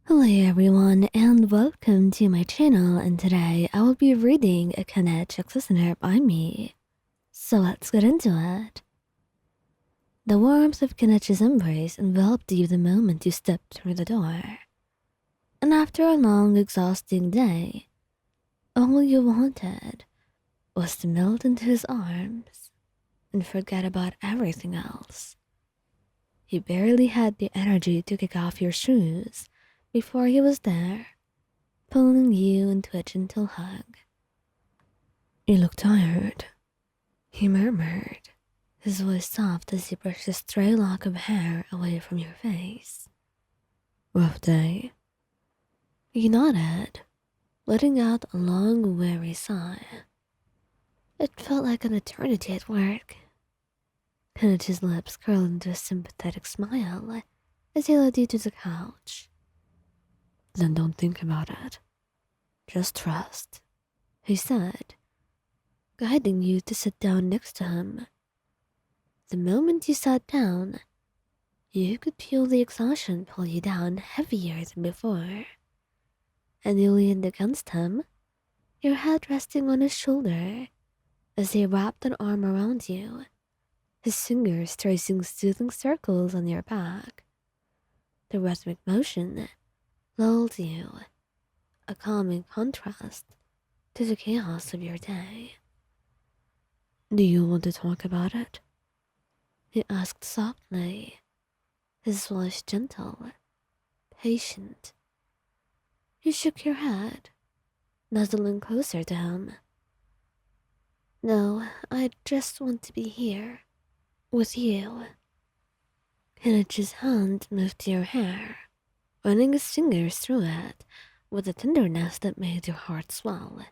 Hello everyone and welcome to my channel, and today I will be reading a Kinich listener by me. So let's get into it. The warmth of Kenich's embrace enveloped you the moment you stepped through the door. And after a long, exhausting day, all you wanted was to melt into his arms and forget about everything else. You barely had the energy to kick off your shoes before he was there, pulling you into a gentle hug. "You look tired," he murmured, his voice soft as he brushed a stray lock of hair away from your face. "Rough day?" You nodded, letting out a long, weary sigh. It felt like an eternity at work. Kenich's lips curled into a sympathetic smile as he led you to the couch. "Then don't think about it. Just rest," he said, guiding you to sit down next to him. The moment you sat down, you could feel the exhaustion pull you down heavier than before, and you leaned against him, your head resting on his shoulder as he wrapped an arm around you, his fingers tracing soothing circles on your back. The rhythmic motion lulled you, a calming contrast to the chaos of your day. "Do you want to talk about it?" he asked softly, his voice gentle, patient. You shook your head, nuzzling closer to him. "No, I just want to be here, with you." Kenich's hand moved to your hair, running his fingers through it with a tenderness that made your heart swell.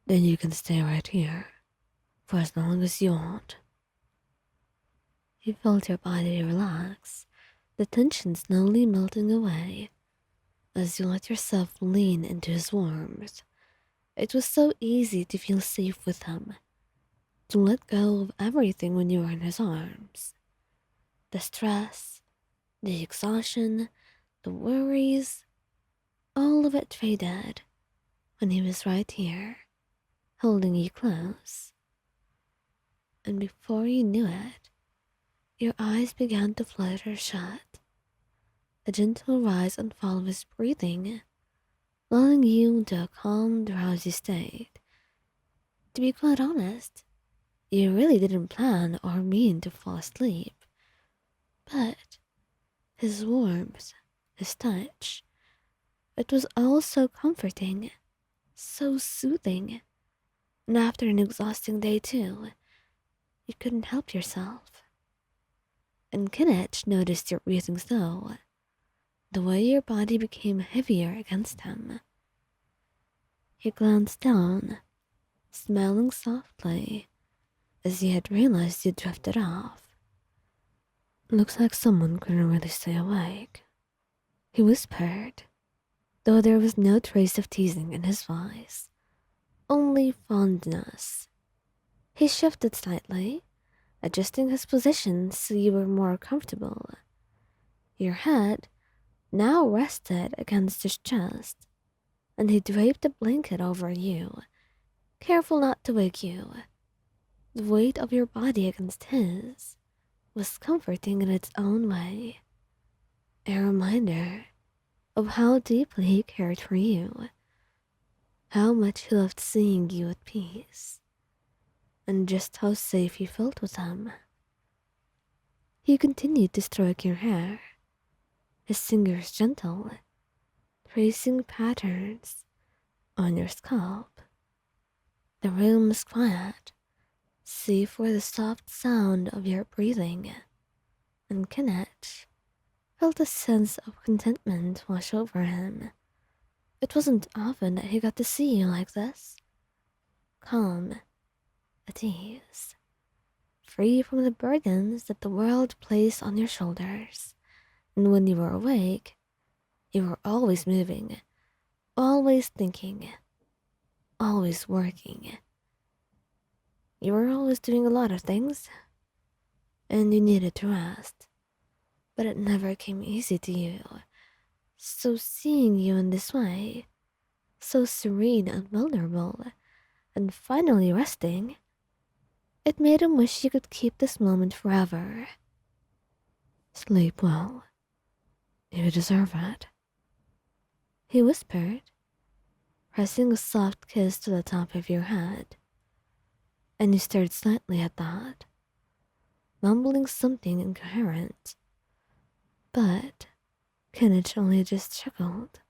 "Then you can stay right here, for as long as you want." You felt your body relax, the tension slowly melting away as you let yourself lean into his warmth. It was so easy to feel safe with him, to let go of everything when you were in his arms. The stress, the exhaustion, the worries, all of it faded when he was right here, holding you close. And before you knew it, your eyes began to flutter shut, a gentle rise and fall of his breathing, lulling you into a calm, drowsy state. To be quite honest, you really didn't plan or mean to fall asleep, but his warmth, his touch, it was all so comforting, so soothing, and after an exhausting day too, you couldn't help yourself. And Kinich noticed your breathing slow, the way your body became heavier against him. He glanced down, smiling softly, as he had realized you drifted off. "Looks like someone couldn't really stay awake," he whispered, though there was no trace of teasing in his voice, only fondness. He shifted slightly, adjusting his position so you were more comfortable. Your head now rested against his chest, and he draped a blanket over you, careful not to wake you. The weight of your body against his was comforting in its own way, a reminder of how deeply he cared for you, how much he loved seeing you at peace, and just how safe you felt with him. He continued to stroke your hair, his fingers gentle, tracing patterns on your scalp. The room was quiet, save for the soft sound of your breathing, and Kinich felt a sense of contentment wash over him. It wasn't often that he got to see you like this, calm, at ease, free from the burdens that the world placed on your shoulders. And when you were awake, you were always moving, always thinking, always working. You were always doing a lot of things, and you needed to rest, but it never came easy to you. So seeing you in this way, so serene and vulnerable, and finally resting, it made him wish he could keep this moment forever. Sleep well. You deserve it, he whispered, pressing a soft kiss to the top of your head. And you stared slightly at that, mumbling something incoherent. But Kinich only just chuckled,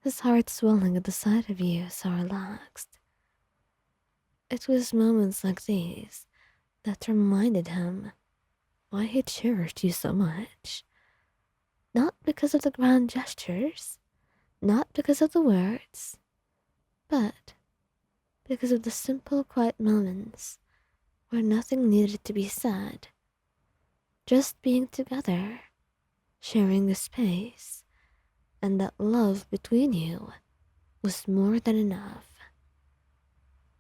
his heart swelling at the sight of you so relaxed. It was moments like these that reminded him why he cherished you so much. Not because of the grand gestures, not because of the words, but because of the simple, quiet moments where nothing needed to be said. Just being together, sharing a space, and that love between you was more than enough.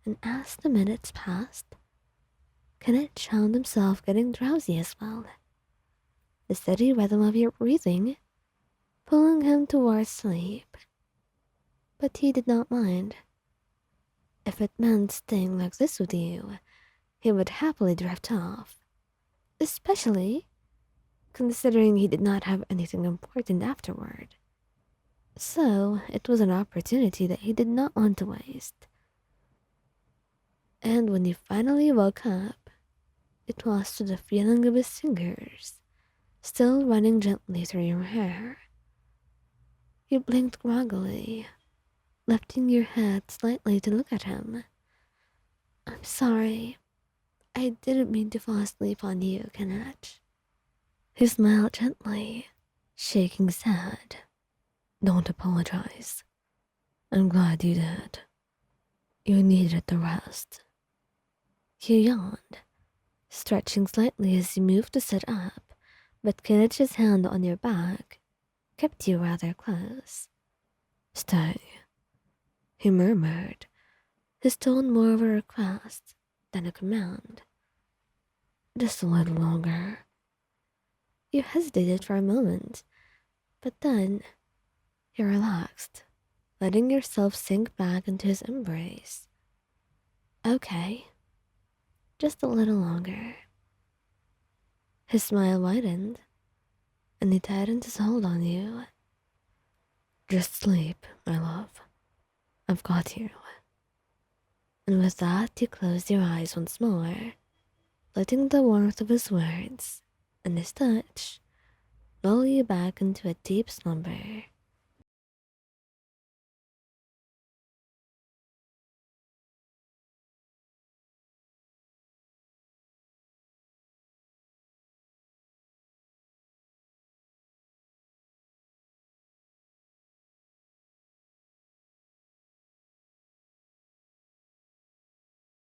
And as the minutes passed, Kenneth found himself getting drowsy as well. The steady rhythm of your breathing pulling him towards sleep. But he did not mind. If it meant staying like this with you, he would happily drift off, especially considering he did not have anything important afterward. So it was an opportunity that he did not want to waste. And when he finally woke up, it was to the feeling of his fingers still running gently through your hair. You blinked groggily, lifting your head slightly to look at him. I'm sorry. I didn't mean to fall asleep on you, Kinich. He smiled gently, shaking his head. Don't apologize. I'm glad you did. You needed the rest. You yawned, stretching slightly as you moved to sit up, but Kinich's hand on your back kept you rather close. Stay, he murmured, his tone more of a request than a command. Just a little longer. You hesitated for a moment, but then you relaxed, letting yourself sink back into his embrace. Okay, just a little longer. His smile widened, and he tightened his hold on you. Just sleep, my love. I've got you. And with that, you closed your eyes once more, letting the warmth of his words and his touch lull you back into a deep slumber.